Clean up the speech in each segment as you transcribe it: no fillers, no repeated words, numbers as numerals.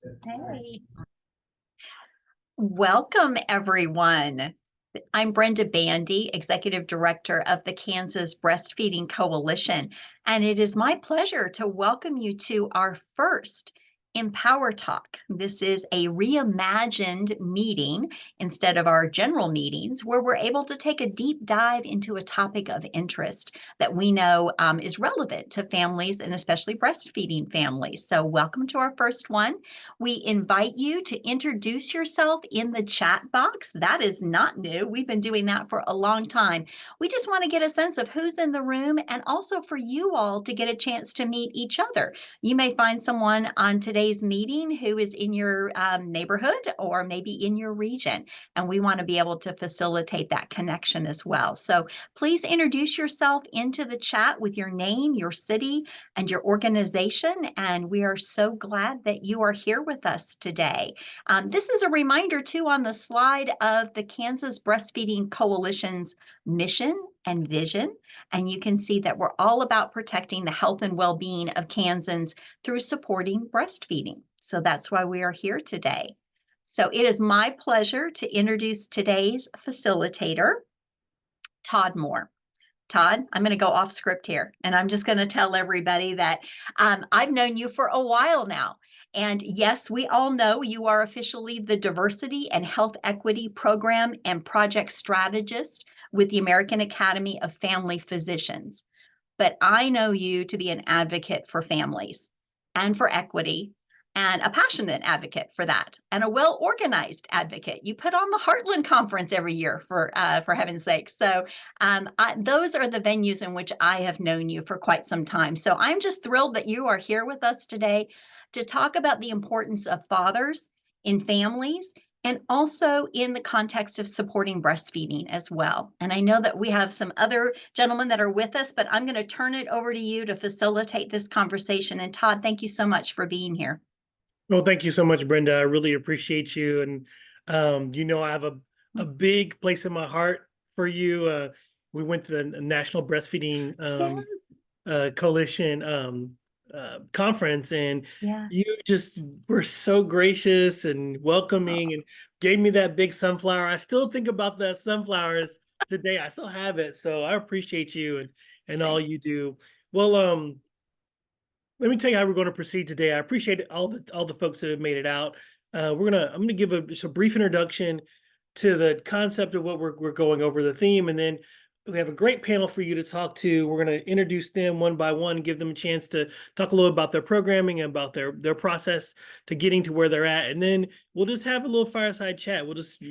Hey, welcome everyone. I'm Brenda Bandy, Executive Director of the Kansas Breastfeeding Coalition, and it is my pleasure to welcome you to our first emPOWER Talk. This is a reimagined meeting instead of our general meetings where we're able to take a deep dive into a topic of interest that we know is relevant to families and especially breastfeeding families. So welcome to our first one. We invite you to introduce yourself in the chat box. That is not new. We've been doing that for a long time. We just want to get a sense of who's in the room and also for you all to get a chance to meet each other. You may find someone on today's meeting who is in your neighborhood or maybe in your region, and we want to be able to facilitate that connection as well. So please introduce yourself into the chat with your name, your city, and your organization, and we are so glad that you are here with us today. This is a reminder too on the slide of the Kansas Breastfeeding Coalition's mission and vision, and you can see that we're all about protecting the health and well-being of Kansans through supporting breastfeeding. So that's why we are here today. So it is my pleasure to introduce today's facilitator, Todd Moore. Todd, I'm going to go off script here, and I'm just going to tell everybody that I've known you for a while now. And yes, we all know you are officially the Diversity and Health Equity Program and Project Strategist with the American Academy of Family Physicians. But I know you to be an advocate for families and for equity, and a passionate advocate for that, and a well-organized advocate. You put on the Heartland Conference every year, for heaven's sake. So those are the venues in which I have known you for quite some time. So I'm just thrilled that you are here with us today to talk about the importance of fathers in families and also in the context of supporting breastfeeding as well. And I know that we have some other gentlemen that are with us, but I'm going to turn it over to you to facilitate this conversation. And Todd, thank you so much for being here. Well, thank you so much, Brenda. I really appreciate you. And, I have a big place in my heart for you. We went to the National Breastfeeding Coalition conference, and you just were so gracious and welcoming and gave me that big sunflower. I still think about that sunflowers today. I still have it. So I appreciate you and all you do. Well, let me tell you how we're going to proceed today. I appreciate all the folks that have made it out. I'm gonna give just a brief introduction to the concept of what we're going over, the theme, and then we have a great panel for you to talk to. We're going to introduce them one by one, give them a chance to talk a little about their programming and about their process to getting to where they're at, and then we'll just have a little fireside chat. We'll just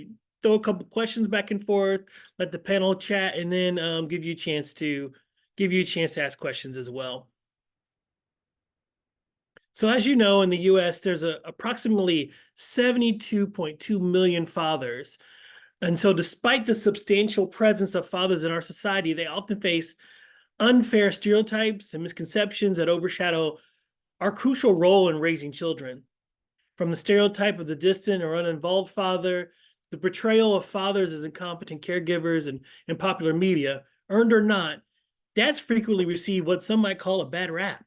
throw a couple questions back and forth, let the panel chat, and then give you a chance to ask questions as well. So as you know, in the U.S., there's approximately 72.2 million fathers. And so despite the substantial presence of fathers in our society, they often face unfair stereotypes and misconceptions that overshadow our crucial role in raising children. From the stereotype of the distant or uninvolved father, the portrayal of fathers as incompetent caregivers in popular media, earned or not, dads frequently receive what some might call a bad rap.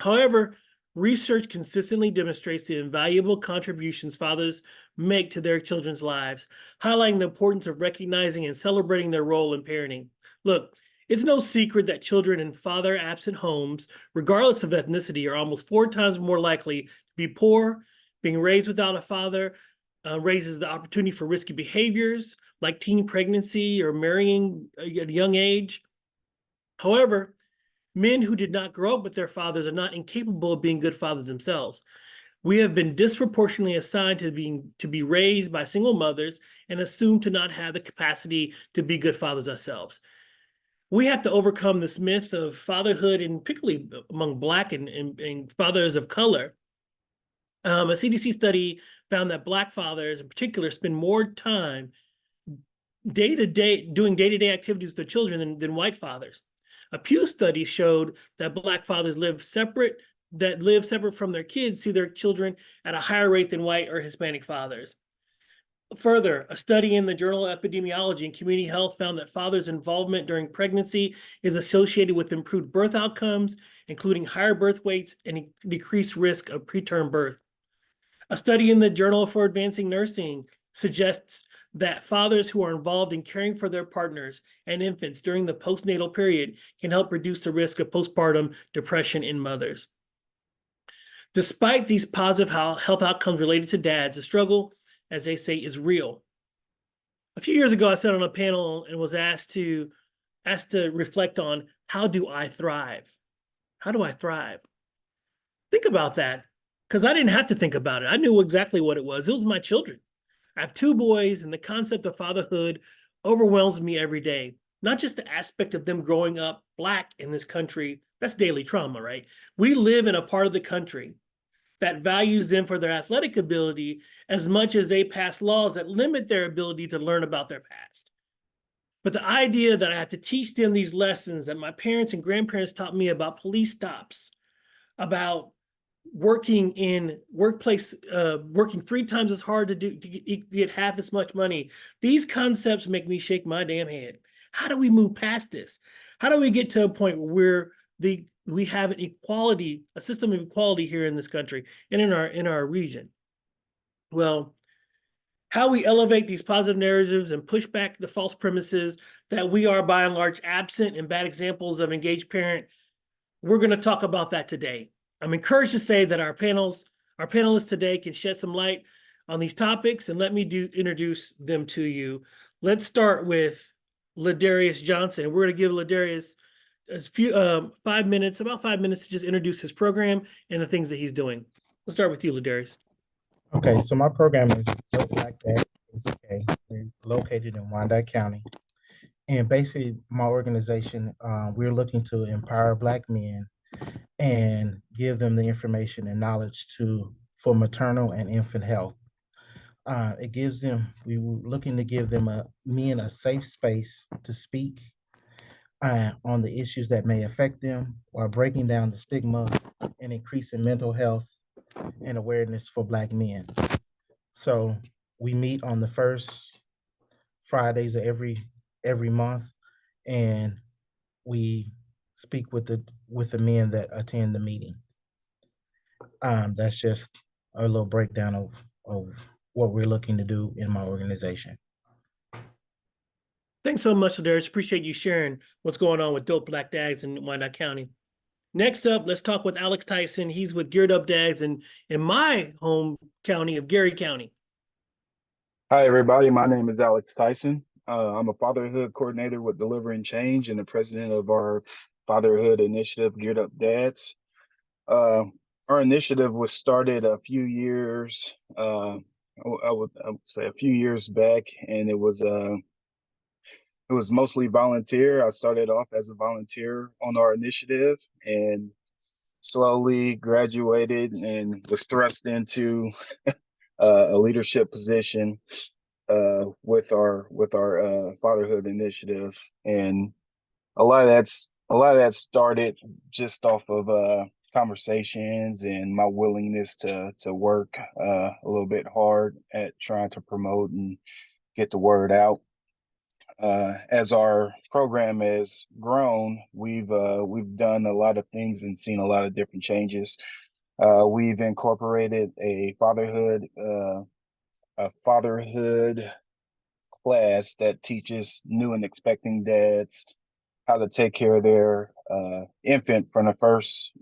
However, research consistently demonstrates the invaluable contributions fathers make to their children's lives, highlighting the importance of recognizing and celebrating their role in parenting. Look, it's no secret that children in father-absent homes, regardless of ethnicity, are almost 4 times more likely to be poor. Being raised without a father raises the opportunity for risky behaviors like teen pregnancy or marrying at a young age. However, men who did not grow up with their fathers are not incapable of being good fathers themselves. We have been disproportionately assigned to be raised by single mothers and assumed to not have the capacity to be good fathers ourselves. We have to overcome this myth of fatherhood, and particularly among Black and fathers of color. A CDC study found that Black fathers in particular spend more time day-to-day doing day-to-day activities with their children than white fathers. A Pew study showed that Black fathers live separate from their kids see their children at a higher rate than white or Hispanic fathers. Further, a study in the Journal of Epidemiology and Community Health found that fathers' involvement during pregnancy is associated with improved birth outcomes, including higher birth weights and decreased risk of preterm birth. A study in the Journal for Advancing Nursing suggests that fathers who are involved in caring for their partners and infants during the postnatal period can help reduce the risk of postpartum depression in mothers. Despite these positive health outcomes related to dads, the struggle, as they say, is real. A few years ago, I sat on a panel and was asked to reflect on, how do I thrive? How do I thrive? Think about that, because I didn't have to think about it. I knew exactly what it was. It was my children. I have two boys, and the concept of fatherhood overwhelms me every day. Not just the aspect of them growing up Black in this country, that's daily trauma, right? We live in a part of the country that values them for their athletic ability as much as they pass laws that limit their ability to learn about their past. But the idea that I have to teach them these lessons that my parents and grandparents taught me about police stops, about working in workplace, working 3 times as hard to get half as much money. These concepts make me shake my damn head. How do we move past this? How do we get to a point where we have an equality, a system of equality here in this country and in our region? Well, how we elevate these positive narratives and push back the false premises that we are by and large absent and bad examples of engaged parent, we're going to talk about that today. I'm encouraged to say that our panelists today can shed some light on these topics, and let me introduce them to you. Let's start with Ladarius Johnson. We're going to give Ladarius a few about 5 minutes to just introduce his program and the things that he's doing. Let's start with you, Ladarius. Okay, so my program is Built Black Dad. It's okay. We're located in Wyandotte County. And basically, my organization, we're looking to empower Black men and give them the information and knowledge for maternal and infant health. We were looking to give them men a safe space to speak on the issues that may affect them while breaking down the stigma and increasing mental health and awareness for Black men. So we meet on the first Fridays of every month, and we speak with the men that attend the meeting. That's just a little breakdown of what we're looking to do in my organization. Thanks so much, Ladarius. Appreciate you sharing what's going on with Dope Black Dads in Wyandotte County. Next up, let's talk with Alex Tyson. He's with Geared Up Dads in my home county of Geary County. Hi, everybody. My name is Alex Tyson. I'm a fatherhood coordinator with Delivering Change and the president of our fatherhood initiative, Geared Up Dads. Our initiative was started a few years, I would say a few years back, and it was mostly volunteer. I started off as a volunteer on our initiative and slowly graduated and was thrust into a leadership position with our fatherhood initiative, and a lot of that started just off of conversations and my willingness to work a little bit hard at trying to promote and get the word out. As our program has grown, we've done a lot of things and seen a lot of different changes. We've incorporated a fatherhood class that teaches new and expecting dads how to take care of their infant from the first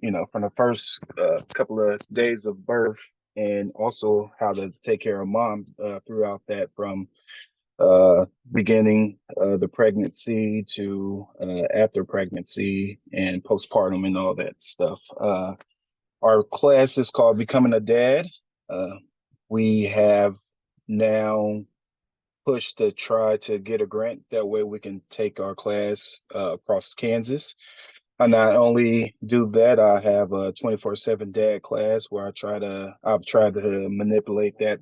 couple of days of birth, and also how to take care of mom throughout that, from beginning the pregnancy to after pregnancy and postpartum and all that stuff. Our class is called Becoming a Dad. We have now pushed to try to get a grant. That way we can take our class across Kansas. I not only do that, I have a 24/7 dad class where I've tried to manipulate that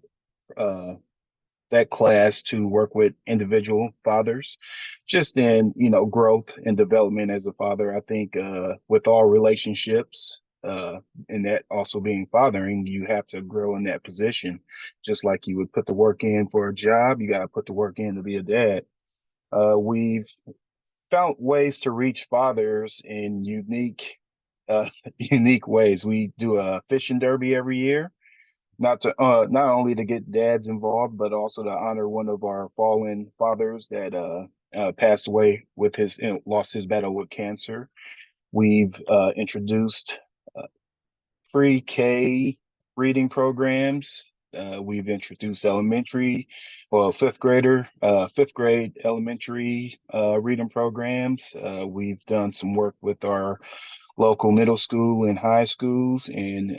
class to work with individual fathers, just in growth and development as a father. I think with all relationships, and that also being fathering, you have to grow in that position. Just like you would put the work in for a job, you got to put the work in to be a dad. We've found ways to reach fathers in unique ways. We do a fishing derby every year. not only to get dads involved, but also to honor one of our fallen fathers that passed away with lost his battle with cancer. We've introduced free K reading programs. We've introduced fifth grade elementary reading programs. We've done some work with our local middle school and high schools. And,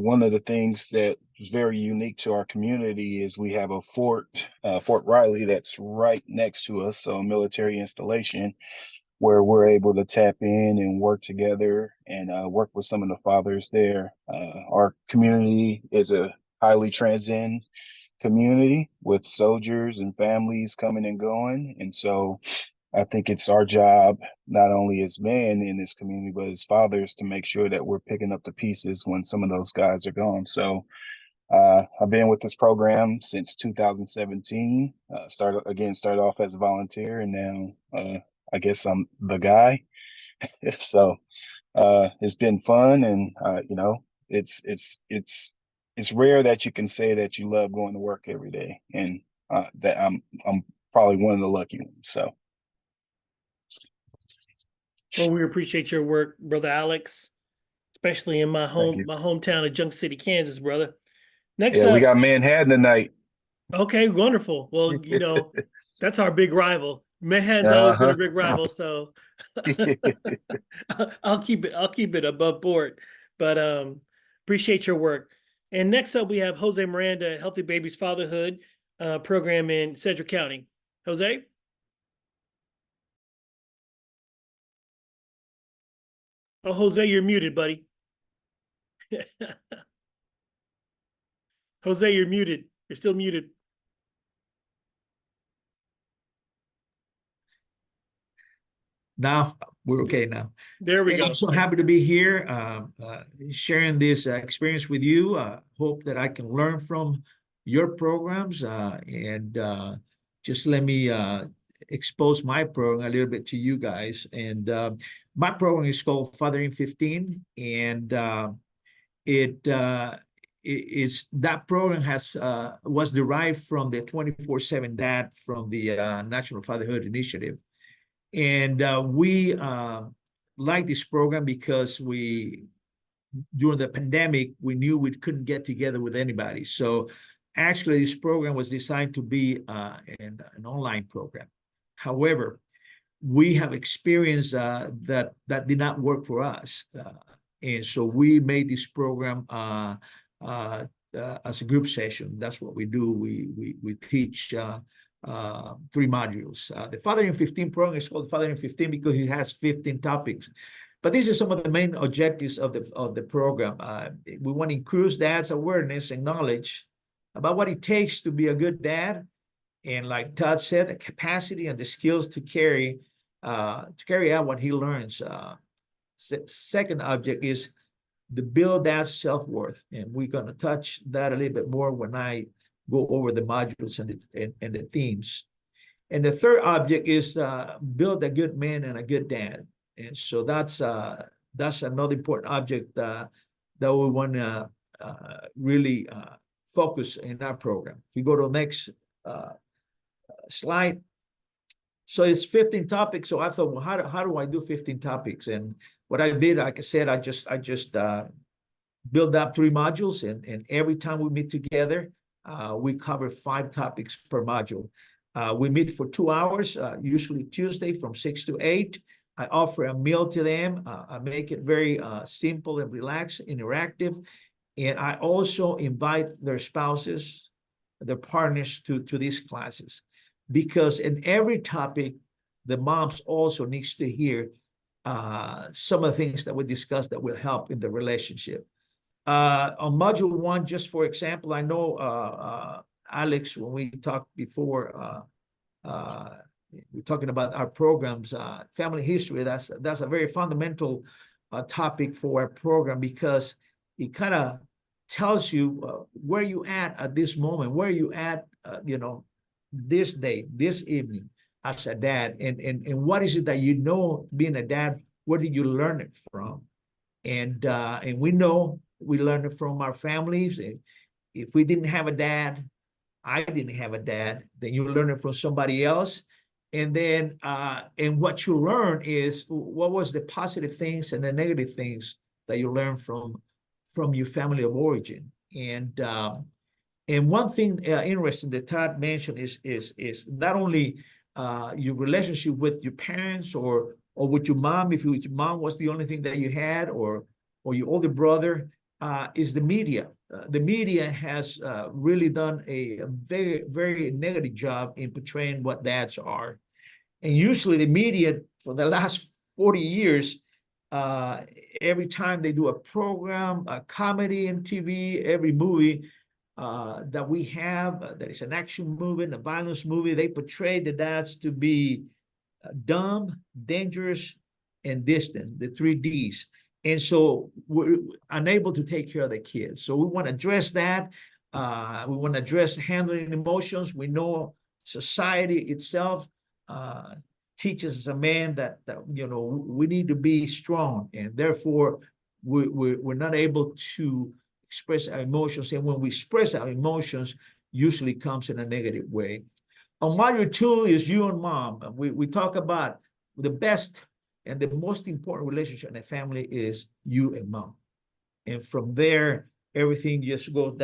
one of the things that is very unique to our community is we have a Fort Riley, that's right next to us, so a military installation where we're able to tap in and work together and work with some of the fathers there. Our community is a highly transient community with soldiers and families coming and going. And so I think it's our job, not only as men in this community, but as fathers, to make sure that we're picking up the pieces when some of those guys are gone. So I've been with this program since 2017. Started off as a volunteer, and now I guess I'm the guy. So it's been fun, and it's rare that you can say that you love going to work every day, and that I'm probably one of the lucky ones. So. Well, we appreciate your work, Brother Alex, especially in my Thank you. hometown of Junk City, Kansas, brother. Next Yeah, we up, got Manhattan tonight. okay, wonderful. Well, that's our big rival. Manhattan's always been Uh-huh. a big rival, so I'll keep it above board. But appreciate your work. And next up, we have Jose Miranda, Healthy Babies Fatherhood program in Sedgwick County. Jose? Oh, Jose, you're muted, buddy. Jose, you're muted. You're still muted. Now we're okay now. There we And go. I'm so happy to be here, sharing this experience with you. Hope that I can learn from your programs, and just let me expose my program a little bit to you guys. And my program is called Fathering 15, and that program was derived from the 24/7 Dad from the National Fatherhood Initiative. And we like this program because during the pandemic, we knew we couldn't get together with anybody. So actually, this program was designed to be an online program. However, we have experienced that did not work for us. And so we made this program as a group session. That's what we do. We teach 3 modules. The Fathering 15 program is called Fathering 15 because it has 15 topics. But these are some of the main objectives of the program. We want to increase dads' awareness and knowledge about what it takes to be a good dad, and like Todd said, the capacity and the skills to carry out what he learns. Second object is to build dad's self-worth, and we're going to touch that a little bit more when I go over the modules and the themes. And the third object is build a good man and a good dad. And so that's another important object that we want to really focus in our program. If you go to the next slide. So it's 15 topics. So I thought, well, how do I do 15 topics? And what I did, like I said, I just build up 3 modules, and every time we meet together, we cover 5 topics per module. We meet for 2 hours, usually Tuesday from 6 to 8. I offer a meal to them. I make it very simple and relaxed, interactive. And I also invite their spouses, their partners to these classes. Because in every topic, the moms also needs to hear some of the things that we discussed that will help in the relationship. On module 1, just for example, I know Alex, when we talked before, we're talking about our programs, family history. That's a very fundamental topic for our program, because it kind of tells you where you at this moment, where you at, this day, this evening as a dad, and what is it that being a dad, where did you learn it from? And we know we learn it from our families, If we didn't have a dad, I didn't have a dad, then you learn it from somebody else. And then, and what you learn is what was the positive things and the negative things that you learn from your family of origin. And one thing interesting that Todd mentioned is not only your relationship with your parents or with your mom, if your mom was the only thing that you had, or your older brother, is the media. The media has really done a very, very negative job in portraying what dads are. And usually the media for the last 40 years, every time they do a program, a comedy in TV, every movie that we have, that is an action movie, a violence movie, they portray the dads to be dumb, dangerous, and distant, the 3 Ds. And so we're unable to take care of the kids. So we want to address that. We want to address handling emotions. We know society itself teaches as a man that we need to be strong, and therefore we're not able to express our emotions. And when we express our emotions, usually comes in a negative way. On module 2 is you and mom. We talk about the best and the most important relationship in a family is you and mom. And from there, everything just goes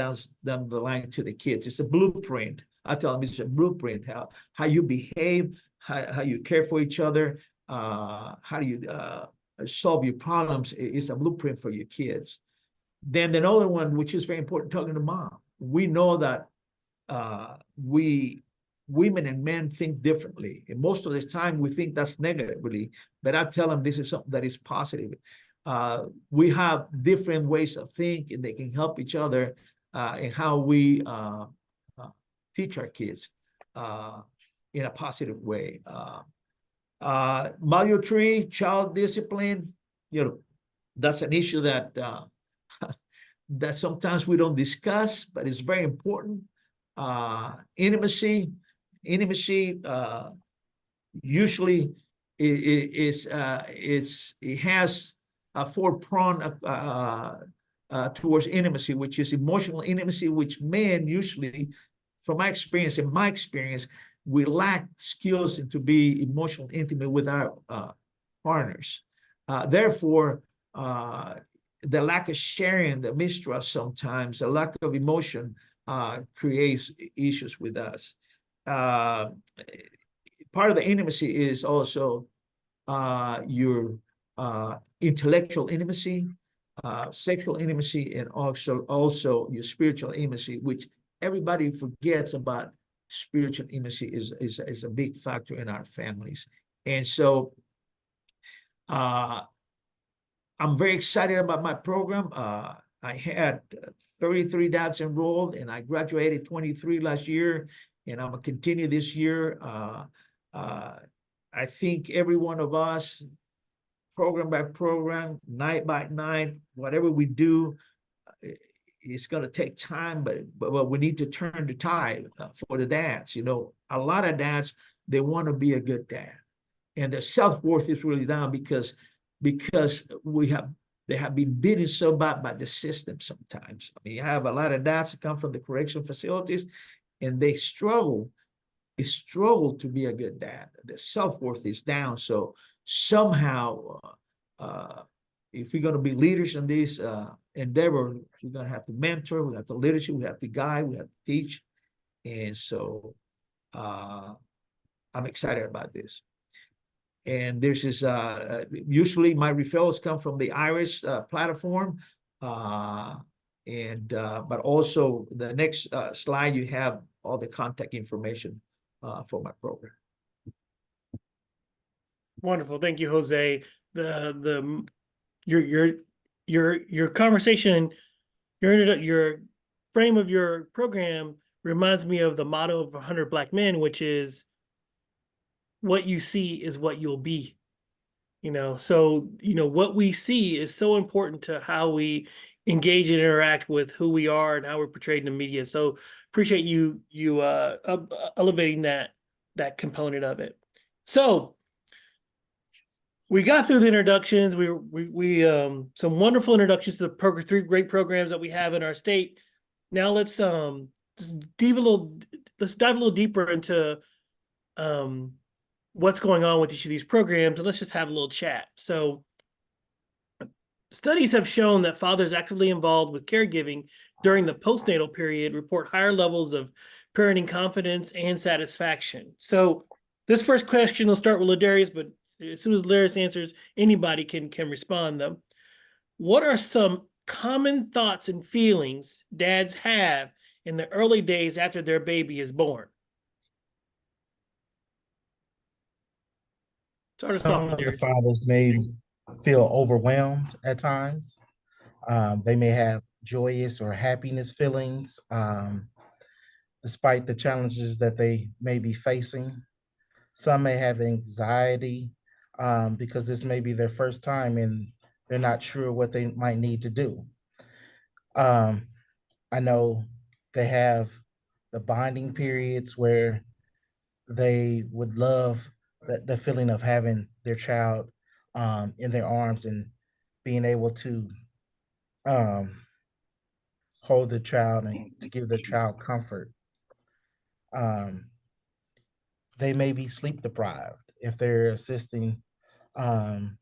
down the line to the kids. It's a blueprint. I tell them it's a blueprint, how you behave, how you care for each other, how do you solve your problems. It's a blueprint for your kids. Then another one, which is very important, talking to mom. We know that women and men think differently. And most of the time we think that's negatively, but I tell them this is something that is positive. We have different ways of thinking. They can help each other in how we teach our kids in a positive way. Module 3, child discipline, that's an issue that that sometimes we don't discuss, but it's very important. Intimacy usually it has a 4-prong towards intimacy, which is emotional intimacy, which men usually, from my experience, we lack skills to be emotionally intimate with our partners. Therefore, the lack of sharing, the mistrust sometimes, the lack of emotion creates issues with us. Part of the intimacy is also your intellectual intimacy, sexual intimacy, and also your spiritual intimacy, which everybody forgets about. Spiritual intimacy is a big factor in our families. And so I'm very excited about my program. I had 33 dads enrolled, and I graduated 23 last year, and I'm gonna continue this year. I think every one of us, program by program, night by night, whatever we do, it's going to take time, but we need to turn the tide for the dads. A lot of dads, they want to be a good dad, and their self-worth is really down because they have been beaten so bad by the system sometimes. I mean, you have a lot of dads that come from the correction facilities, and they struggle to be a good dad. The self-worth is down. So somehow, if we're going to be leaders in this endeavor, we're going to have to mentor, we have to leadership, we have to guide, we have to teach. And so I'm excited about this. And this is usually my referrals come from the IRIS platform. But also the next slide, you have all the contact information for my program. Wonderful. Thank you, Jose. Your conversation, your frame of your program reminds me of the motto of 100 Black Men, which is what you see is what you'll be. So what we see is so important to how we engage and interact with who we are and how we're portrayed in the media. So appreciate you elevating that component of it. So we got through the introductions. We some wonderful introductions to the 3 great programs that we have in our state. Now just let's dive a little deeper into what's going on with each of these programs, and let's just have a little chat. So studies have shown that fathers actively involved with caregiving during the postnatal period report higher levels of parenting confidence and satisfaction. So this first question will start with Ladarius, but as soon as Ladarius answers, anybody can respond them. What are some common thoughts and feelings dads have in the early days after their baby is born? Start us off, Some of the Ladarius. fathers may feel overwhelmed at times. They may have joyous or happiness feelings, despite the challenges that they may be facing. Some may have anxiety because this may be their first time and they're not sure what they might need to do. I know they have the bonding periods where they would love the feeling of having their child in their arms and being able to um, hold the child and to give the child comfort. Um, they may be sleep deprived if they're assisting um,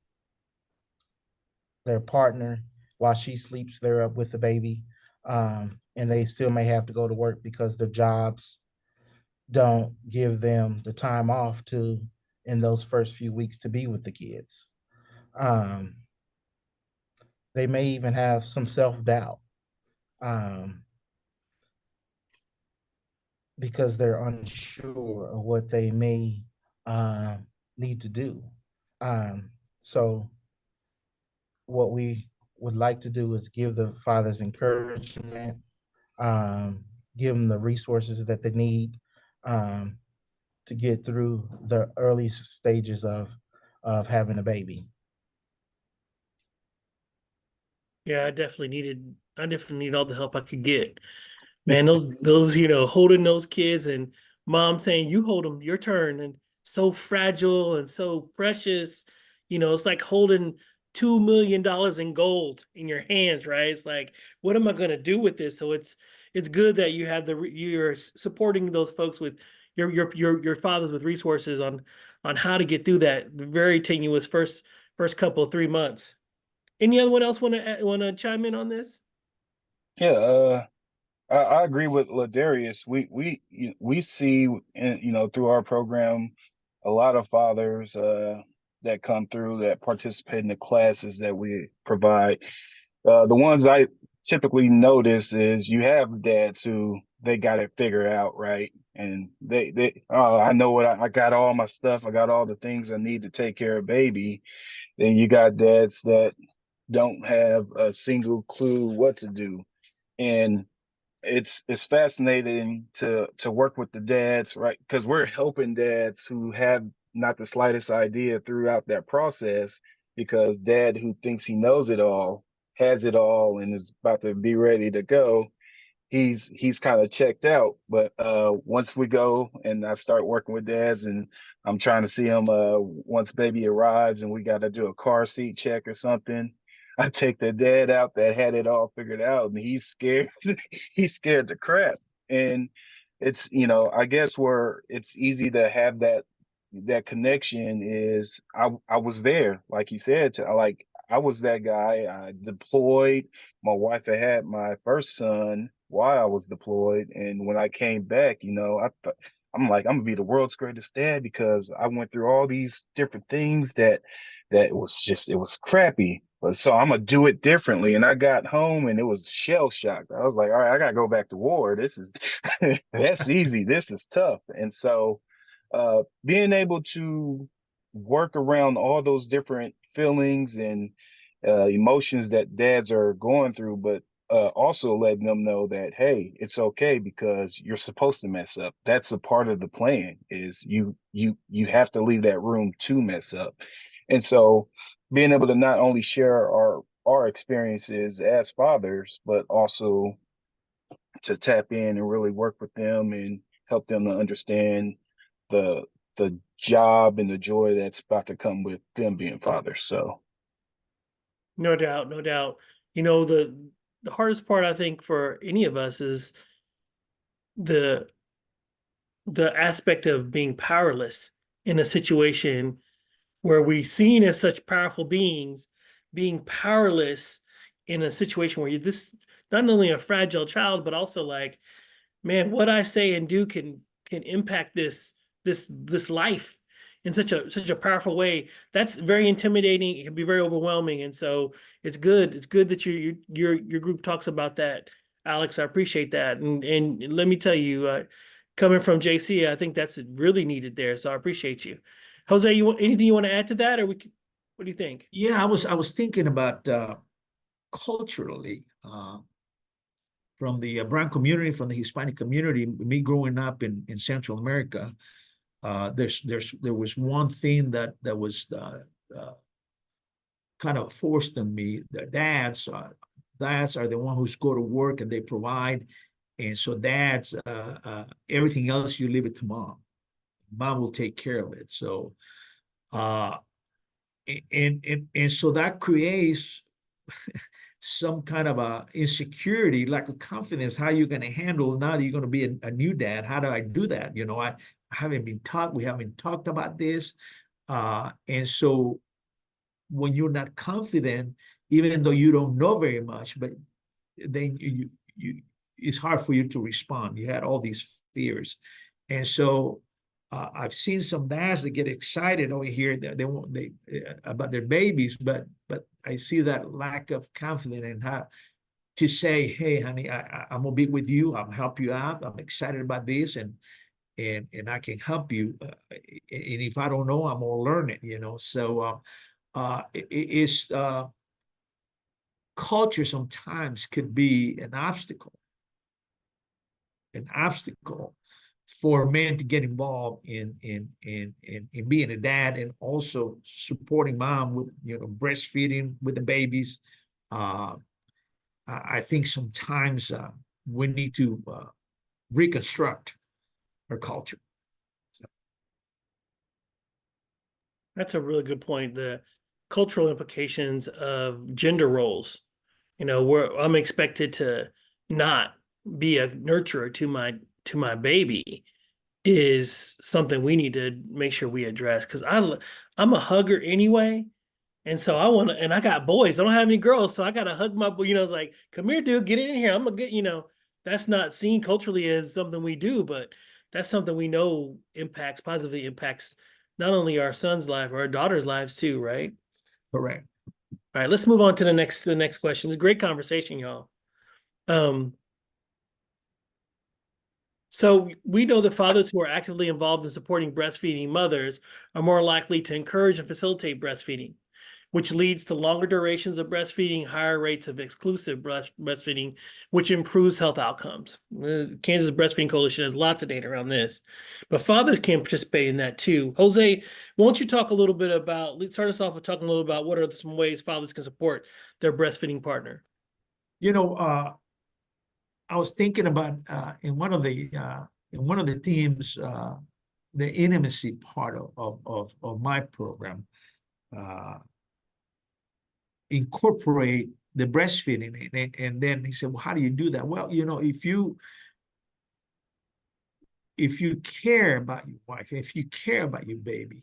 their partner while she sleeps there up with the baby. And they still may have to go to work because their jobs don't give them the time off to in those first few weeks to be with the kids. Um, they may even have some self-doubt um, because they're unsure of what they may uh, need to do. So what we would like to do is give the fathers encouragement, um, give them the resources that they need um, to get through the early stages of having a baby. Yeah, I definitely need all the help I could get. Man, those, holding those kids and mom saying, you hold them, your turn, and so fragile and so precious. It's like holding $2 million in gold in your hands, right? It's like, what am I gonna do with this? So it's good that you're supporting those folks with your fathers with resources on how to get through that very tenuous first couple of 3 months. Anyone else want to chime in on this? Yeah, I agree with Ladarius. We see through our program a lot of fathers that come through that participate in the classes that we provide. The ones I typically notice is you have dads who they got it figured out, right? And they I know what I got all my stuff, I got all the things I need to take care of baby. Then you got dads that don't have a single clue what to do. And it's fascinating to work with the dads, right? Because we're helping dads who have not the slightest idea throughout that process, because dad who thinks he knows it all has it all and is about to be ready to go, he's kind of checked out. But once we go and I start working with dads and I'm trying to see him once baby arrives and we got to do a car seat check or something, I take the dad out that had it all figured out and he's scared. He's scared to crap. And it's, I guess where it's easy to have that connection is I was there, like you said, I was that guy. I deployed. My wife had my first son while I was deployed, and when I came back, I'm like, I'm gonna be the world's greatest dad because I went through all these different things that it was crappy. But so I'm gonna do it differently. And I got home and it was shell shocked. I was like, all right, I gotta go back to war. This is that's easy. This is tough. And so being able to work around all those different feelings and emotions that dads are going through, but also letting them know that, hey, it's okay because you're supposed to mess up. That's a part of the plan. Is you have to leave that room to mess up. And so being able to not only share our experiences as fathers, but also to tap in and really work with them and help them to understand the the job and the joy that's about to come with them being fathers. So No doubt, no doubt. The the hardest part, I think, for any of us is the aspect of being powerless in a situation where we're seen as such powerful beings, being powerless in a situation where you're this not only a fragile child, but also like, man, what I say and do can impact this life in such a powerful way. That's very intimidating. It can be very overwhelming, and so it's good. It's good that your group talks about that, Alex. I appreciate that, and let me tell you, coming from JC, I think that's really needed there. So I appreciate you, Jose. Anything you want to add to that, or what do you think? Yeah, I was thinking about culturally, from the brown community, from the Hispanic community, me growing up in Central America, there was one thing that was kind of forced on me. The dads are the one who's go to work and they provide, and so dads, everything else you leave it to mom. Mom will take care of it. So, uh, and so that creates some kind of a insecurity, lack of confidence. How you're going to handle now that you're going to be a new dad? How do I do that? I haven't been taught. We haven't talked about this, and so when you're not confident, even though you don't know very much, but then you it's hard for you to respond. You had all these fears, and so I've seen some dads that get excited over here that they about their babies, but I see that lack of confidence in how to say, "Hey, honey, I'm gonna be with you. I'll help you out. I'm excited about this, and I can help you. And if I don't know, I'm gonna learn it. So it's culture sometimes could be an obstacle for men to get involved in being a dad, and also supporting mom with breastfeeding with the babies. I think sometimes we need to reconstruct our culture. So. That's a really good point. The cultural implications of gender roles. Where I'm expected to not be a nurturer to my baby is something we need to make sure we address, because I'm a hugger anyway. And so and I got boys. I don't have any girls, so I gotta hug my boy. It's like, come here, dude, get in here. I'm gonna get. That's not seen culturally as something we do, but that's something we know positively impacts not only our son's life, or our daughter's lives too, right? Correct. All right, let's move on to the next question. It's a great conversation, y'all. So we know that fathers who are actively involved in supporting breastfeeding mothers are more likely to encourage and facilitate breastfeeding, which leads to longer durations of breastfeeding, higher rates of exclusive breastfeeding, which improves health outcomes. Kansas Breastfeeding Coalition has lots of data around this, but fathers can participate in that too. Jose, why don't you talk a little bit start us off with talking a little about what are some ways fathers can support their breastfeeding partner? I was thinking about in one of the themes, the intimacy part of my program, incorporate the breastfeeding, and then he said, "Well, how do you do that?" Well, if you care about your wife, if you care about your baby,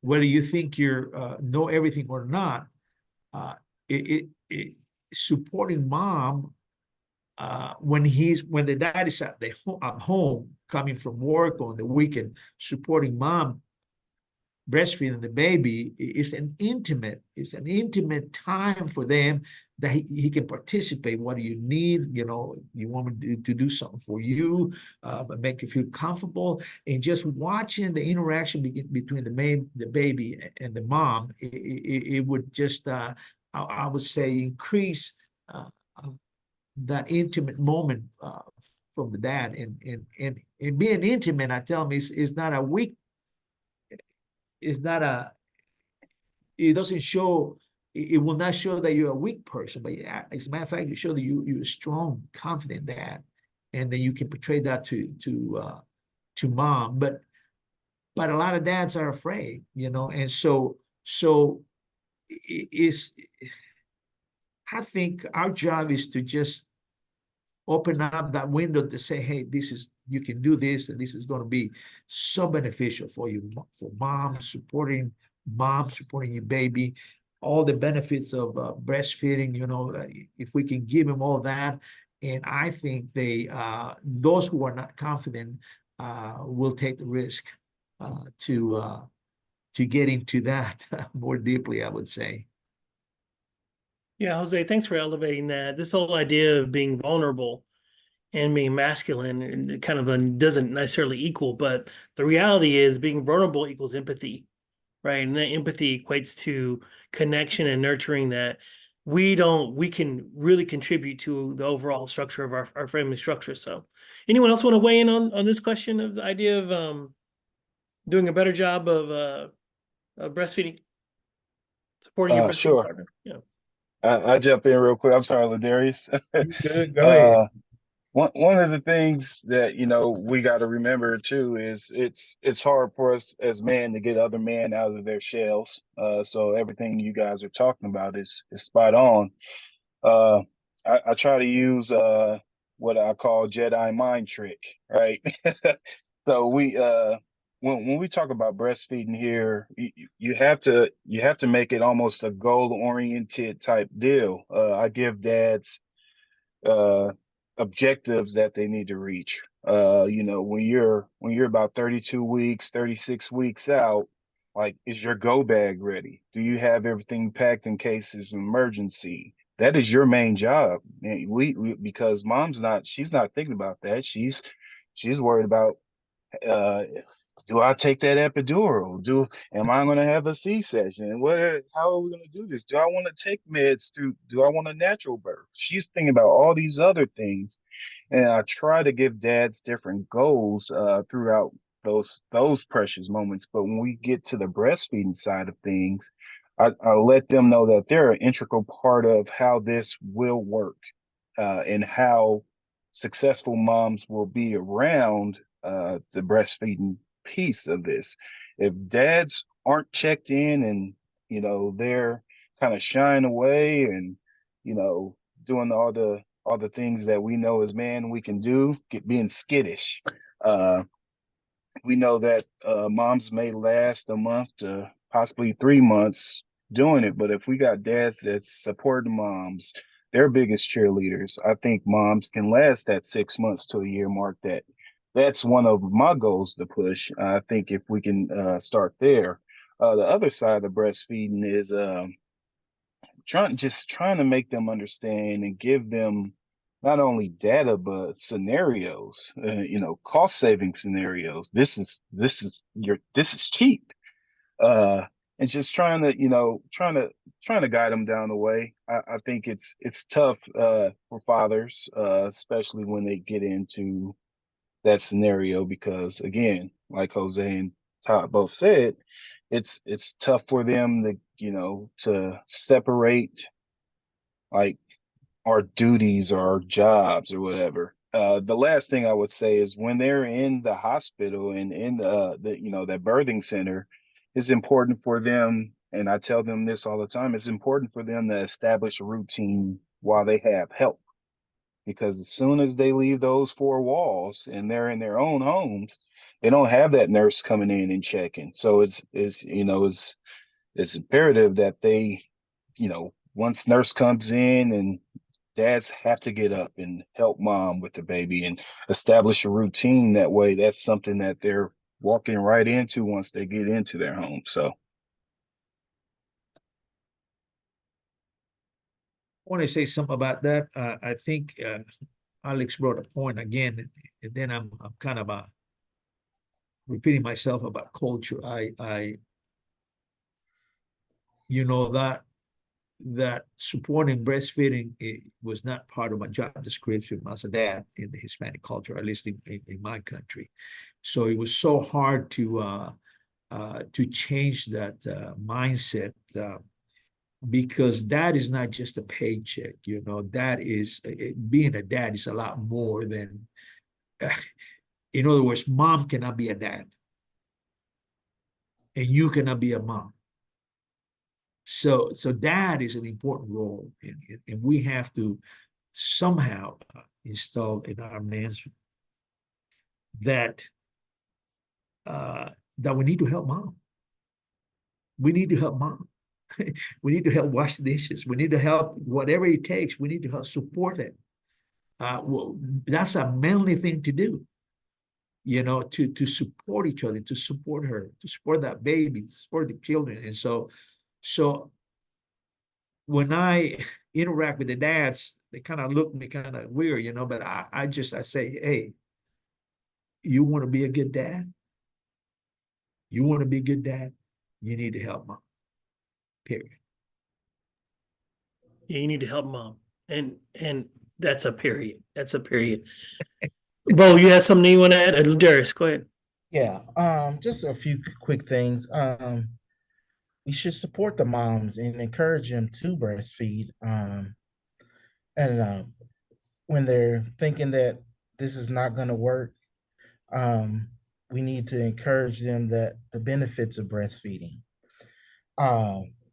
whether you think you know everything or not, supporting mom. When the dad is at home coming from work on the weekend, supporting mom breastfeeding the baby is an intimate time for them, that he can participate. What do you need? You want me to do something for you, but make you feel comfortable. And just watching the interaction between the baby and the mom, it would just I would say increase that intimate moment from the dad, and being intimate. I tell him is not a weak. It's not a. It doesn't show. It will not show that you're a weak person, but as a matter of fact, you show that you're a strong, confident dad, and then you can portray that to mom. But a lot of dads are afraid, and so it's I think our job is to just open up that window to say, hey, you can do this, and this is going to be so beneficial for you, for mom supporting your baby, all the benefits of breastfeeding, if we can give them all that. And I think those who are not confident will take the risk to get into that more deeply, I would say. Yeah, Jose, thanks for elevating that. This whole idea of being vulnerable and being masculine and it kind of doesn't necessarily equal, but the reality is being vulnerable equals empathy, right? And that empathy equates to connection and nurturing that we can really contribute to the overall structure of our family structure. So anyone else want to weigh in on this question of the idea of doing a better job of breastfeeding, supporting your breastfeeding Sure. partner? Yeah. I jump in real quick. I'm sorry, Ladarius. You good? Go ahead. One of the things that we got to remember too is it's hard for us as men to get other men out of their shells. So everything you guys are talking about is spot on. Uh, I try to use what I call Jedi mind trick, right? So when we talk about breastfeeding here, you have to make it almost a goal oriented type deal. I give dads uh objectives that they need to reach. When you're about 32 weeks, 36 weeks out, like, is your go bag ready? Do you have everything packed in case it's an emergency? That is your main job. And because she's not thinking about that. She's worried about uh do I take that epidural? Am I going to have a C-section? How are we going to do this? Do I want to take meds? Do I want a natural birth? She's thinking about all these other things, and I try to give dads different goals throughout those precious moments. But when we get to the breastfeeding side of things, I let them know that they're an integral part of how this will work, and how successful moms will be around the breastfeeding piece of this. If dads aren't checked in and they're kind of shying away and doing all the things that we know as men we can do, being skittish. We know that moms may last a month to possibly 3 months doing it, but if we got dads that support moms, their biggest cheerleaders, I think moms can last that 6 months to a year mark. That's one of my goals to push. I think if we can start there. The other side of breastfeeding is trying to make them understand and give them not only data but scenarios, cost saving scenarios. This is cheap, and just trying to guide them down the way. I think it's tough for fathers, especially when they get into that scenario, because again, like Jose and Todd both said, it's tough for them to separate, like, our duties or our jobs or whatever. The last thing I would say is when they're in the hospital and in that birthing center, it's important for them, and I tell them this all the time, it's important for them to establish a routine while they have help. Because as soon as they leave those four walls and they're in their own homes, they don't have that nurse coming in and checking. So it's imperative that they, once nurse comes in, and dads have to get up and help mom with the baby and establish a routine. That way, that's something that they're walking right into once they get into their home. So I want to say something about that. I think Alex brought a point again, and then I'm kind of repeating myself about culture. That supporting breastfeeding, it was not part of my job description as a dad in the Hispanic culture, at least in my country. So it was so hard to change that mindset. Because that is not just a paycheck, that is being a dad is a lot more than, in other words, mom cannot be a dad and you cannot be a mom. So dad is an important role, and we have to somehow install in our men that that we need to help mom. We need to help mom. We need to help wash the dishes. We need to help whatever it takes. We need to help support it. Well, that's a manly thing to do, to support each other, to support her, to support that baby, to support the children. And so when I interact with the dads, they kind of look at me kind of weird, but I say, hey, you want to be a good dad? You want to be a good dad? You need to help mom. Period. Yeah, you need to help mom. And that's a period. That's a period. Bo, you have something you want to add? Darius, go ahead. Yeah, just a few quick things. We should support the moms and encourage them to breastfeed. And when they're thinking that this is not going to work, um, we need to encourage them that the benefits of breastfeeding.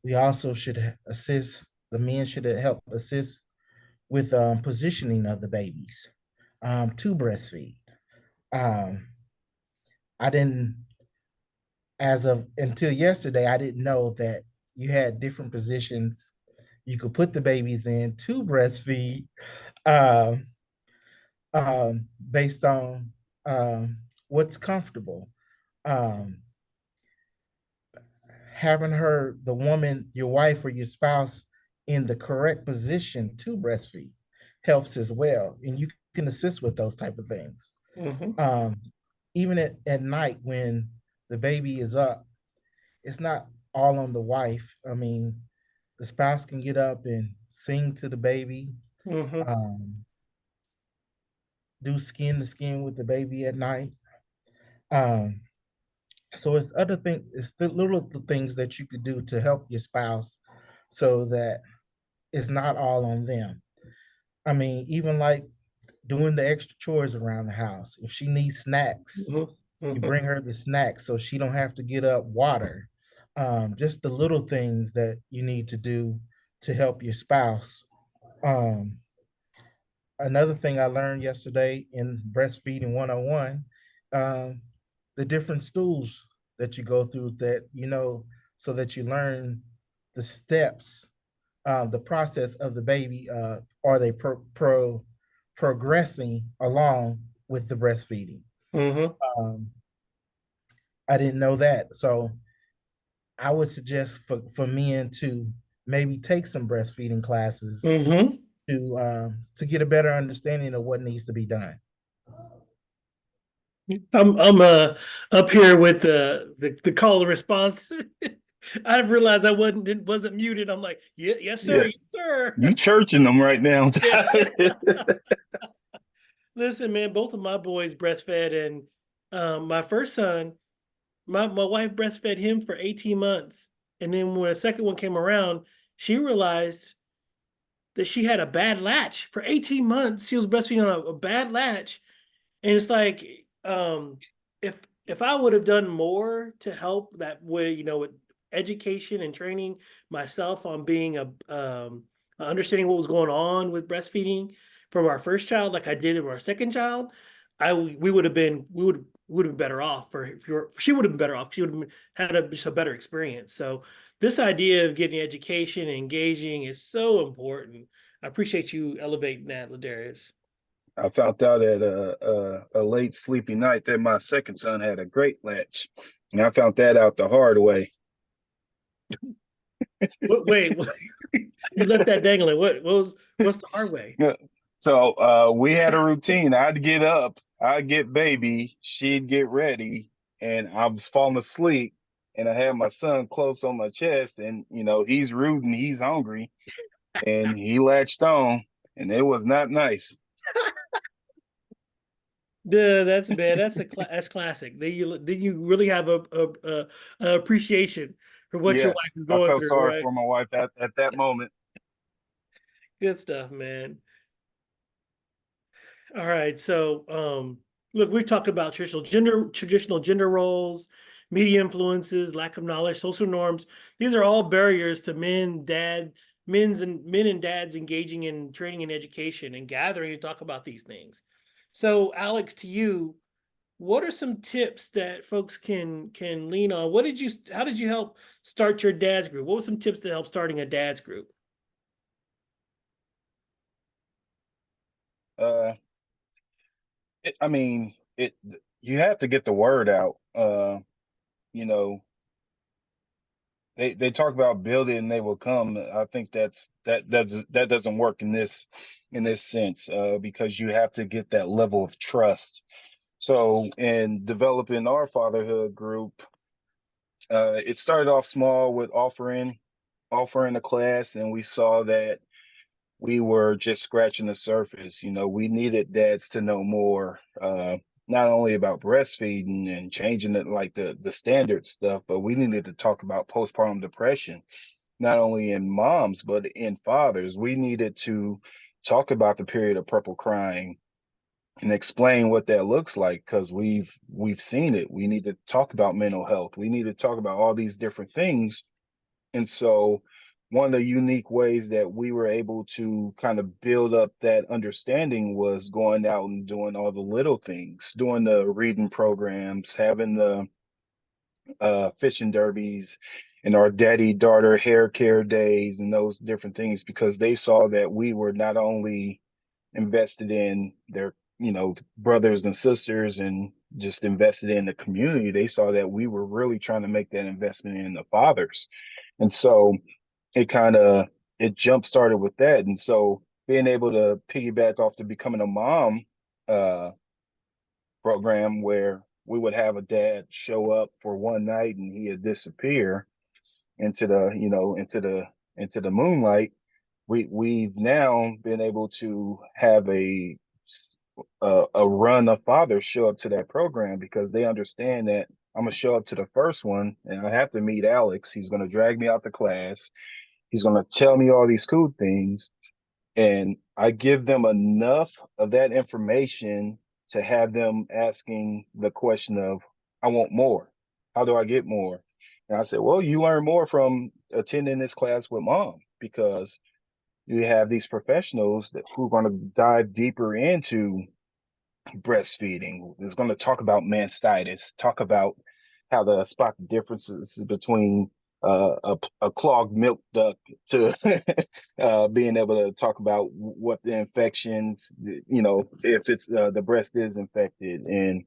We also should assist, the men should help assist with positioning of the babies to breastfeed. Um, I didn't, as of until yesterday, I didn't know that you had different positions you could put the babies in to breastfeed, um, based on what's comfortable. Um, Having her, the woman, your wife or your spouse, in the correct position to breastfeed helps as well, and you can assist with those type of things. Mm-hmm. Even at night when the baby is up, it's not all on the wife. I mean, the spouse can get up and sing to the baby, Mm-hmm. do skin to skin with the baby at night. Um, so it's other things, it's the little things that you could do to help your spouse so that it's not all on them. I mean, even like doing the extra chores around the house. If she needs snacks, you Mm-hmm. bring her the snacks so she don't have to get up water. Just the little things that you need to do to help your spouse. Um, Another thing I learned yesterday in breastfeeding 101, um, the different stools that you go through that, so that you learn the steps, the process of the baby. Are they progressing along with the breastfeeding? Mm-hmm. Um, I didn't know that. So I would suggest for men to maybe take some breastfeeding classes Mm-hmm. to get a better understanding of what needs to be done. I'm up here with the call and response. I didn't realize I wasn't muted. I'm like, yeah, yes, sir, Yeah, yes, sir. you churching them right now. Yeah. Listen, man, both of my boys breastfed, and my first son, my wife breastfed him for 18 months. And then when the second one came around, she realized that she had a bad latch. For 18 months, she was breastfeeding on a bad latch. And it's like, if I would have done more to help that way, with education and training myself on being understanding what was going on with breastfeeding from our first child, like I did with our second child, we would have been better off. She would have been better off. She would have had just a better experience. So this idea of getting education and engaging is so important. I appreciate you elevating that, Ladarius. I found out at a late sleepy night that my second son had a great latch, and I found that out the hard way. Wait, you left that dangling. What's the hard way? Yeah. So we had a routine. I'd get up, I'd get baby, she'd get ready, and I was falling asleep, and I had my son close on my chest, and he's rooting, he's hungry, and he latched on, and it was not nice. Duh, that's bad. That's classic. Then you really have a appreciation for what your Yes, wife is I going felt through, sorry right? for my wife at that moment. Good stuff, man. All right, so look, we've talked about traditional gender roles, media influences, lack of knowledge, social norms. These are all barriers to men and dads engaging in training and education and gathering to talk about these things. So, Alex, to you, what are some tips that folks can lean on? How did you help start your dad's group? What were some tips to help starting a dad's group? Uh, I mean, you have to get the word out. You know, they talk about build it and they will come. I think that doesn't work in this sense, because you have to get that level of trust. So in developing our fatherhood group, it started off small with offering a class, and we saw that we were just scratching the surface. You know, we needed dads to know more, not only about breastfeeding and changing it, like the standard stuff, but we needed to talk about postpartum depression, not only in moms but in fathers. We needed to talk about the period of purple crying and explain what that looks like, because we've seen it. We need to talk about mental health. We need to talk about all these different things. And so one of the unique ways that we were able to kind of build up that understanding was going out and doing all the little things, doing the reading programs, having the fishing derbies, and our daddy daughter hair care days, and those different things, because they saw that we were not only invested in their, brothers and sisters, and just invested in the community. They saw that we were really trying to make that investment in the fathers. And so it jump started with that. And so being able to piggyback off to becoming a mom uh program, where we would have a dad show up for one night and he'd disappear into the moonlight. We've now been able to have a run of fathers show up to that program, because they understand that I'm gonna show up to the first one and I have to meet Alex. He's gonna drag me out the class. He's gonna tell me all these cool things, and I give them enough of that information to have them asking the question of, I want more. How do I get more? And I said, well, you learn more from attending this class with mom, because you have these professionals who are going to dive deeper into breastfeeding. It's going to talk about mastitis, talk about how to spot the differences between a clogged milk duct to being able to talk about what the infections, if it's the breast is infected, and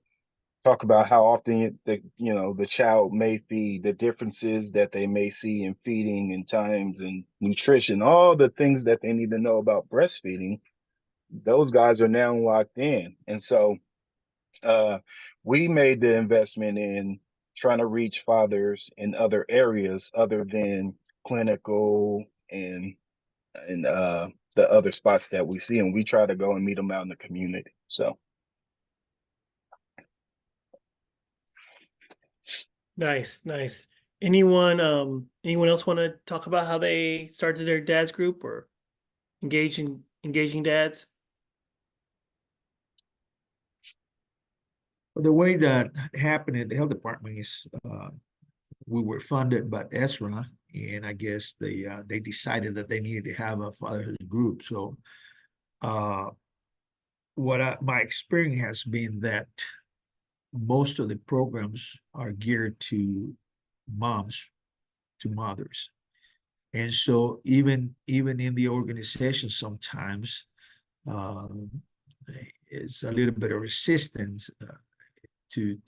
talk about how often the child may feed, the differences that they may see in feeding and times and nutrition, all the things that they need to know about breastfeeding. Those guys are now locked in. And so uh, we made the investment in trying to reach fathers in other areas other than clinical and the other spots that we see, and we try to go and meet them out in the community. So Nice. Anyone else want to talk about how they started their dad's group or engaging dads? The way that happened in the health department is we were funded by Ezra, and I guess they decided that they needed to have a fatherhood group. So my experience has been that most of the programs are geared to moms, to mothers. And so even in the organization, sometimes it's a little bit of resistance to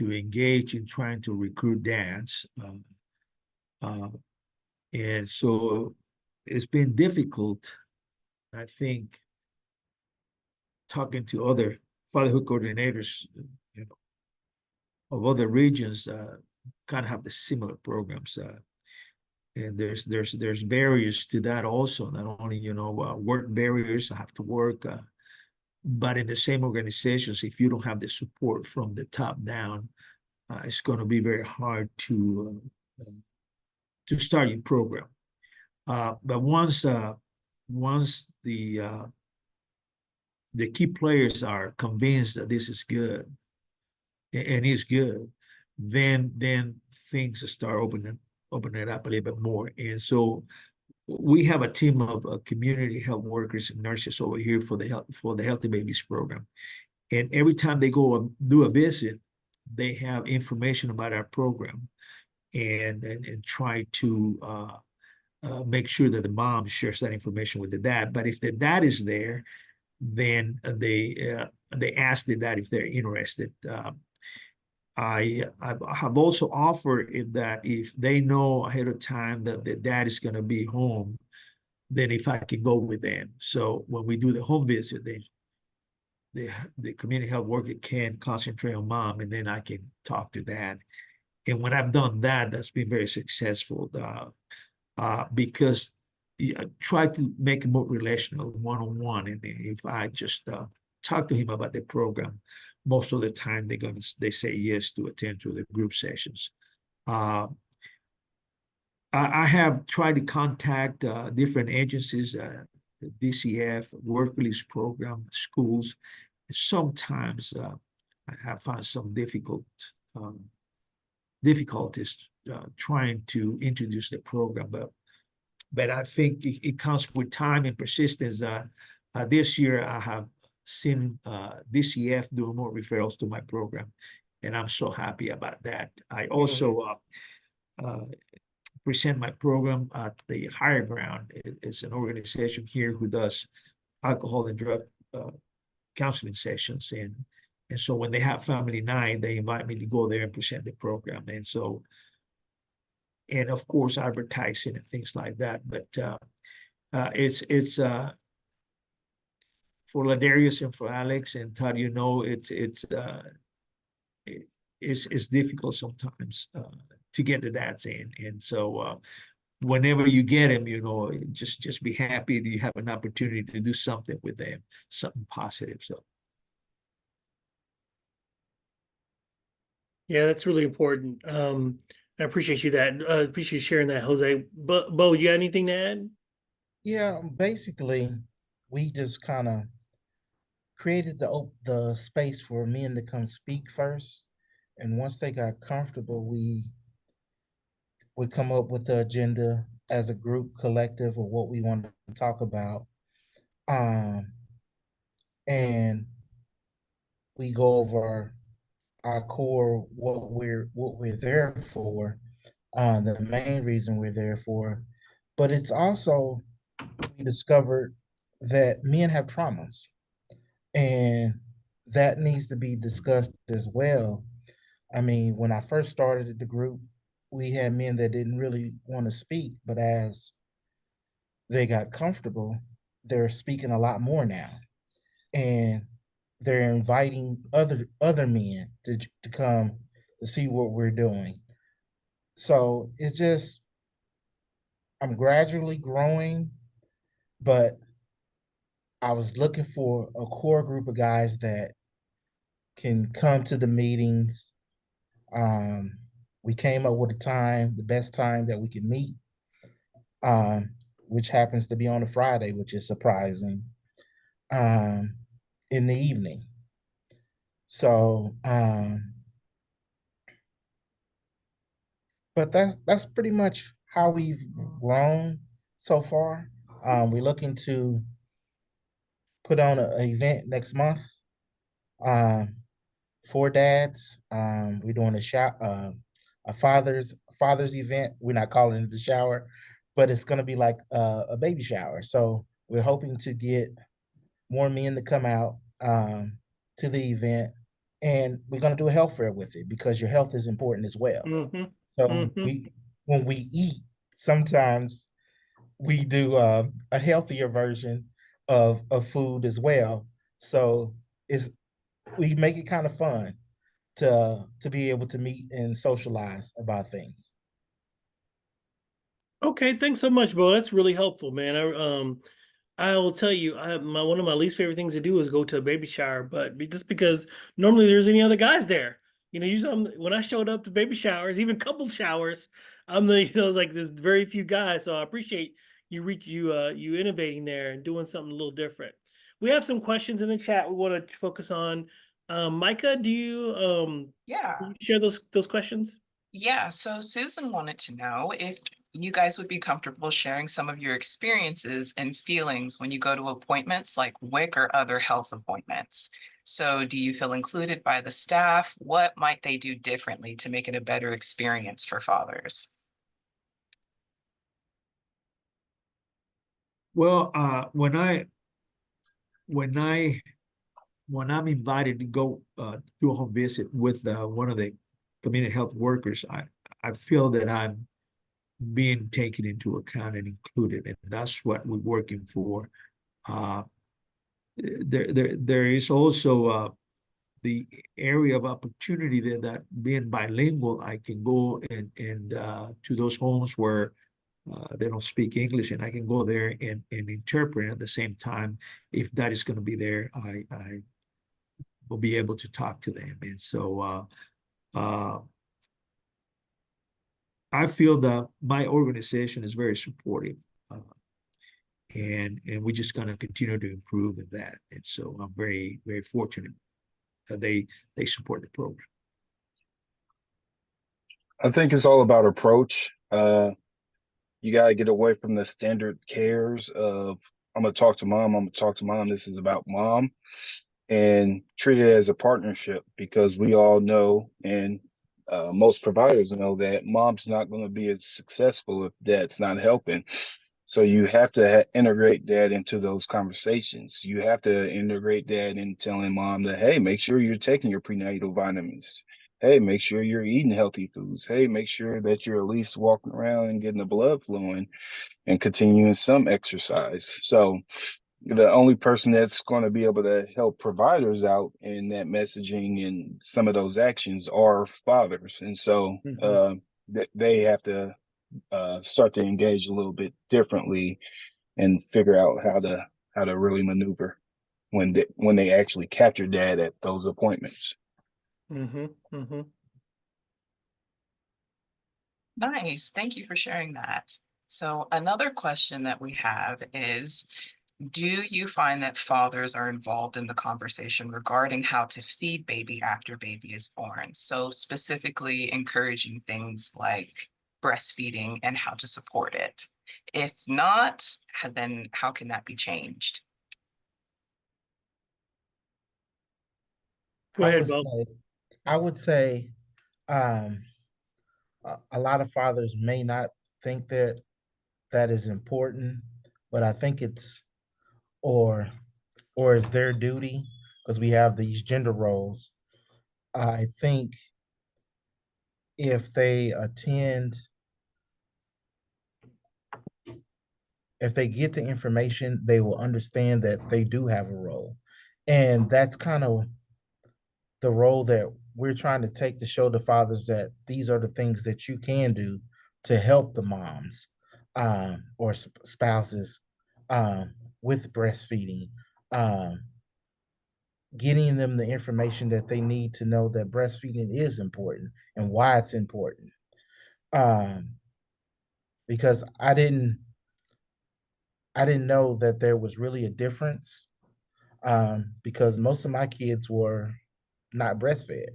engage in trying to recruit dads. And so it's been difficult, I think, talking to other fatherhood coordinators, of other regions, kind of have the similar programs. And there's barriers to that also, not only, work barriers, I have to work, but in the same organizations, if you don't have the support from the top down, it's going to be very hard to start your program. But once the key players are convinced that this is good, and he's good, then things start opening it up a little bit more. And so we have a team of community health workers and nurses over here for the Healthy Babies program. And every time they go and do a visit, they have information about our program and try to make sure that the mom shares that information with the dad. But if the dad is there, then they ask the dad if they're interested. I have also offered that if they know ahead of time that the dad is going to be home, then if I can go with them. So when we do the home visit, the community health worker can concentrate on mom, and then I can talk to dad. And when I've done that, that's been very successful because I try to make it more relational, one-on-one. And if I just talk to him about the program, most of the time they say yes to attend to the group sessions. I have tried to contact different agencies, the DCF, work release program, schools. Sometimes I have found some difficulties trying to introduce the program, but I think it comes with time and persistence. This year I have seen DCF do more referrals to my program, and I'm so happy about that. I also present my program at the Higher Ground. It's an organization here who does alcohol and drug counseling sessions, and so when they have family night, they invite me to go there and present the program. And so, and of course, advertising and things like that. But it's for Ladarius and for Alex and Todd, it's difficult sometimes to get the dads in. And so whenever you get them, just be happy that you have an opportunity to do something with them, something positive. So Yeah, that's really important. I appreciate you appreciate you sharing that, Jose. But Bo, you got anything to add? Yeah, basically, we just kind of created the space for men to come speak first, and once they got comfortable, we come up with the agenda as a group collective of what we want to talk about, um, and we go over our core what we're there for, the main reason we're there for, but it's also we discovered that men have traumas, and that needs to be discussed as well. I mean, when I first started the group, we had men that didn't really want to speak, but as they got comfortable, they're speaking a lot more now, and they're inviting other men to come to see what we're doing. So it's just I'm gradually growing, but I was looking for a core group of guys that can come to the meetings. Um, we came up with a time, the best time that we could meet, um, which happens to be on a Friday, which is surprising, um, in the evening. So, but that's pretty much how we've grown so far. We're looking to put on an event next month, um, for dads. We're doing a father's event. We're not calling it the shower, but it's gonna be like a baby shower. So we're hoping to get more men to come out, to the event, and we're gonna do a health fair with it because your health is important as well. Mm-hmm. So Mm-hmm. when we eat, sometimes we do a healthier version of food as well. So it's we make it kind of fun to be able to meet and socialize about things. Okay, thanks so much, Bo. That's really helpful, man. I will tell you, one of my least favorite things to do is go to a baby shower, but just because normally there's any other guys there. Usually when I showed up to baby showers, even couple showers, I'm the it's like there's very few guys. So I appreciate you innovating there and doing something a little different. We have some questions in the chat we want to focus on. Micah, do Yeah. you share those questions? Yeah. So Susan wanted to know if you guys would be comfortable sharing some of your experiences and feelings when you go to appointments like WIC or other health appointments. So do you feel included by the staff? What might they do differently to make it a better experience for fathers? Well, when I'm invited to go do a home visit with one of the community health workers, I feel that I'm being taken into account and included, and that's what we're working for. Uh, there is also the area of opportunity there, that being bilingual, I can go and to those homes where they don't speak English, and I can go there and interpret at the same time. If that is going to be there, I will be able to talk to them. And so I feel that my organization is very supportive, and we're just going to continue to improve in that. And so I'm very, very fortunate that they support the program. I think it's all about approach. You got to get away from the standard cares of, I'm going to talk to mom, I'm going to talk to mom, this is about mom, and treat it as a partnership, because we all know, and most providers know, that mom's not going to be as successful if dad's not helping. So you have to integrate that into those conversations. You have to integrate that in telling mom that, hey, make sure you're taking your prenatal vitamins. Hey, make sure you're eating healthy foods. Hey, make sure that you're at least walking around and getting the blood flowing and continuing some exercise. So the only person that's going to be able to help providers out in that messaging and some of those actions are fathers. And so they have to start to engage a little bit differently and figure out how to really maneuver when they actually capture dad at those appointments. Nice. Thank you for sharing that. So another question that we have is, do you find that fathers are involved in the conversation regarding how to feed baby after baby is born? So specifically encouraging things like breastfeeding and how to support it. If not, then how can that be changed? Go ahead, Bo. I would say a lot of fathers may not think that that is important, but I think it's or is their duty, because we have these gender roles. I think if they attend, if they get the information, they will understand that they do have a role. And that's kind of the role that we're trying to take, to show the fathers that these are the things that you can do to help the moms or spouses with breastfeeding, getting them the information that they need to know that breastfeeding is important and why it's important. Because I didn't know that there was really a difference, because most of my kids were not breastfed.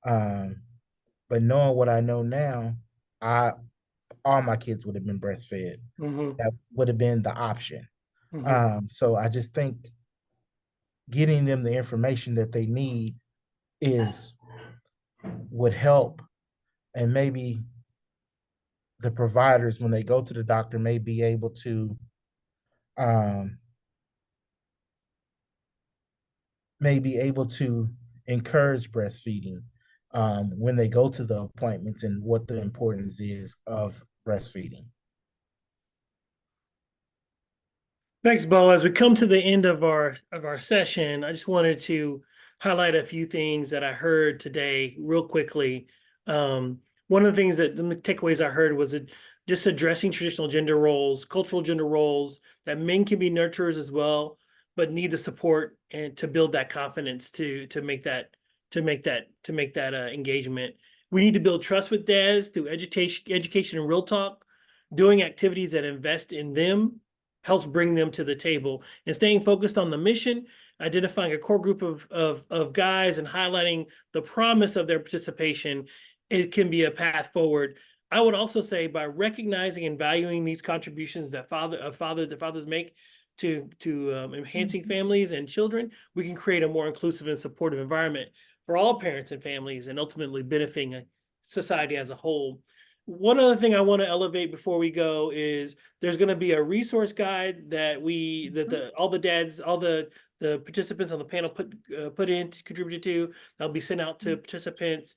But knowing what I know now, all my kids would have been breastfed. That would have been the option. So I just think getting them the information that they need would help, and maybe the providers, when they go to the doctor, may be able to encourage breastfeeding when they go to the appointments, and what the importance is of breastfeeding. Thanks, Bo. As we come to the end of our session, I just wanted to highlight a few things that I heard today real quickly. One of the things that the takeaways I heard was just addressing traditional gender roles, cultural gender roles, that men can be nurturers as well, but need the support and to build that confidence to make that engagement. We need to build trust with dads through education and real talk, doing activities that invest in them, helps bring them to the table. And staying focused on the mission, identifying a core group of guys and highlighting the promise of their participation, it can be a path forward. I would also say by recognizing and valuing these contributions that fathers make to enhancing families and children, we can create a more inclusive and supportive environment for all parents and families, and ultimately benefiting society as a whole. One other thing I want to elevate before we go is there's going to be a resource guide that all the dads, all the participants on the panel contributed to. That'll be sent out to participants.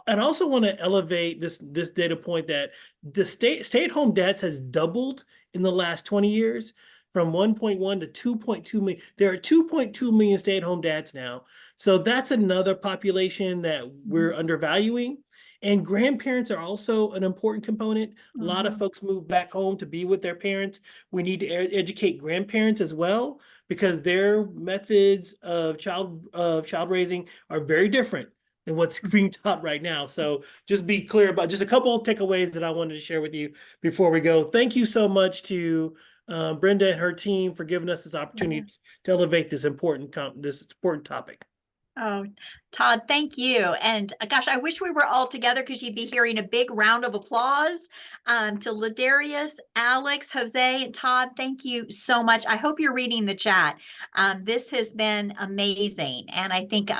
And I also want to elevate this data point that the stay-at-home dads has doubled in the last 20 years, from 1.1 to 2.2 million. There are 2.2 million stay-at-home dads now. So that's another population that we're undervaluing. And grandparents are also an important component. A lot of folks move back home to be with their parents. We need to educate grandparents as well, because their methods of child raising are very different than what's being taught right now. So just be clear about just a couple of takeaways that I wanted to share with you before we go. Thank you so much to Brenda and her team for giving us this opportunity to elevate this important topic. Oh, Todd, thank you. And gosh, I wish we were all together, because you'd be hearing a big round of applause to Ladarius, Alex, Jose, and Todd. Thank you so much. I hope you're reading the chat. This has been amazing. And I think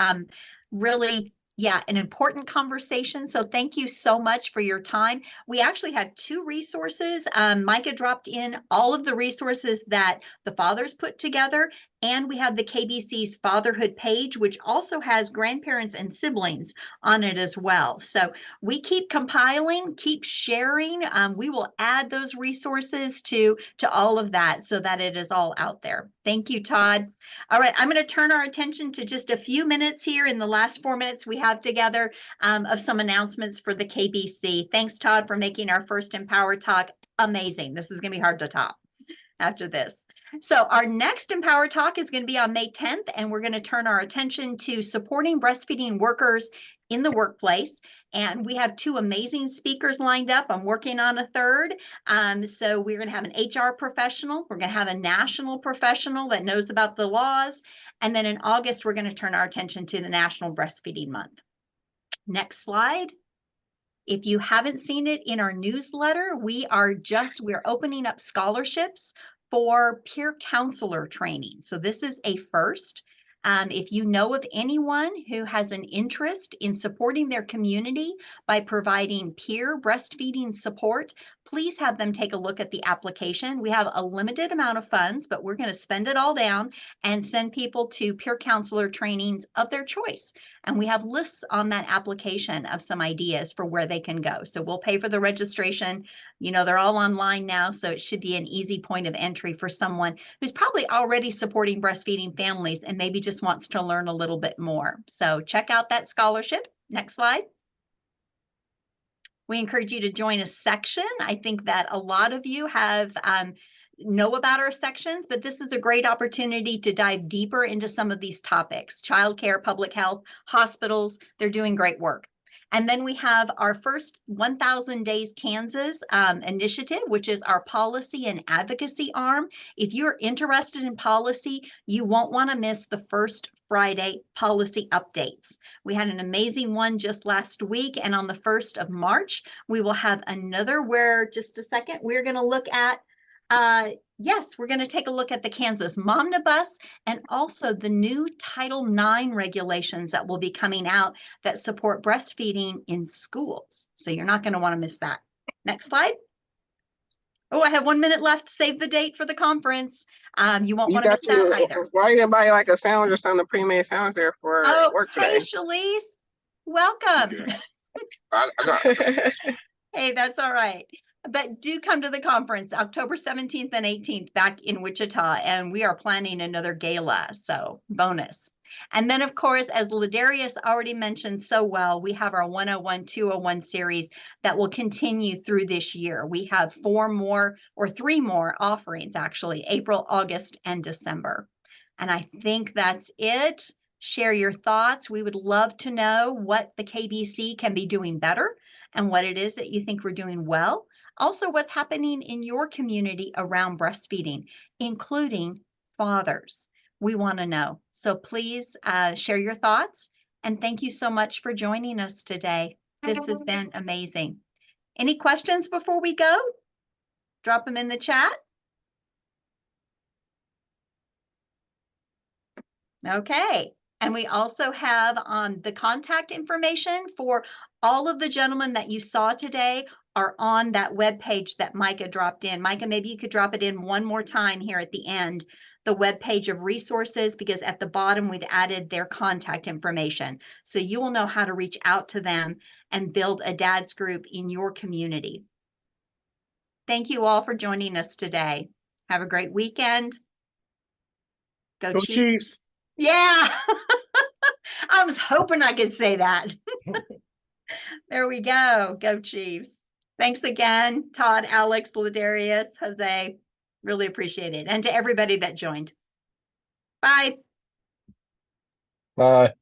really, yeah, an important conversation. So thank you so much for your time. We actually had 2 resources. Micah dropped in all of the resources that the fathers put together. And we have the KBC's fatherhood page, which also has grandparents and siblings on it as well. So we keep compiling, keep sharing. We will add those resources to all of that so that it is all out there. Thank you, Todd. All right, I'm going to turn our attention to just a few minutes here in the last 4 minutes we have together of some announcements for the KBC. Thanks, Todd, for making our first emPOWER talk amazing. This is going to be hard to top after this. So our next emPOWER talk is going to be on May 10th, and we're going to turn our attention to supporting breastfeeding workers in the workplace. And we have 2 amazing speakers lined up. I'm working on a third. So we're going to have an HR professional. We're going to have a national professional that knows about the laws. And then in August, we're going to turn our attention to the National Breastfeeding Month. Next slide. If you haven't seen it in our newsletter, we're opening up scholarships for peer counselor training. So this is a first. If you know of anyone who has an interest in supporting their community by providing peer breastfeeding support, please have them take a look at the application. We have a limited amount of funds, but we're going to spend it all down and send people to peer counselor trainings of their choice. And we have lists on that application of some ideas for where they can go. So we'll pay for the registration. You know, they're all online now, so it should be an easy point of entry for someone who's probably already supporting breastfeeding families and maybe just wants to learn a little bit more. So check out that scholarship. Next slide. We encourage you to join a section. I think that a lot of you have know about our sections, but this is a great opportunity to dive deeper into some of these topics. Childcare, public health, hospitals, they're doing great work. And then we have our first 1000 Days Kansas initiative, which is our policy and advocacy arm. If you're interested in policy, you won't want to miss the first Friday policy updates. We had an amazing one just last week, and on the 1st of March, we will have another where, just a second, we're going to look at yes, we're going to take a look at the Kansas Momnibus and also the new Title IX regulations that will be coming out that support breastfeeding in schools. So you're not going to want to miss that. Next slide. Oh, I have 1 minute left. Save the date for the conference. You won't want to miss that either. Why you buy like a sandwich or something, pre-made sandwich there for work today? Hey, Shalise. Welcome. Hey, that's all right. But do come to the conference, October 17th and 18th, back in Wichita, and we are planning another gala, so bonus. And then, of course, as Ladarius already mentioned so well, we have our 101, 201 series that will continue through this year. We have 3 more offerings, actually, April, August, and December. And I think that's it. Share your thoughts. We would love to know what the KBC can be doing better and what it is that you think we're doing well. Also, what's happening in your community around breastfeeding, including fathers. We want to know. So please share your thoughts. And thank you so much for joining us today. This has been amazing. Any questions before we go? Drop them in the chat. Okay. And we also have the contact information for all of the gentlemen that you saw today are on that web page that Micah dropped in. Micah, maybe you could drop it in one more time here at the end, the web page of resources, because at the bottom we've added their contact information. So you will know how to reach out to them and build a dad's group in your community. Thank you all for joining us today. Have a great weekend. Go Chiefs. Chiefs. Yeah. I was hoping I could say that. There we go. Go Chiefs. Thanks again, Todd, Alex, Ladarius, Jose. Really appreciate it. And to everybody that joined. Bye. Bye.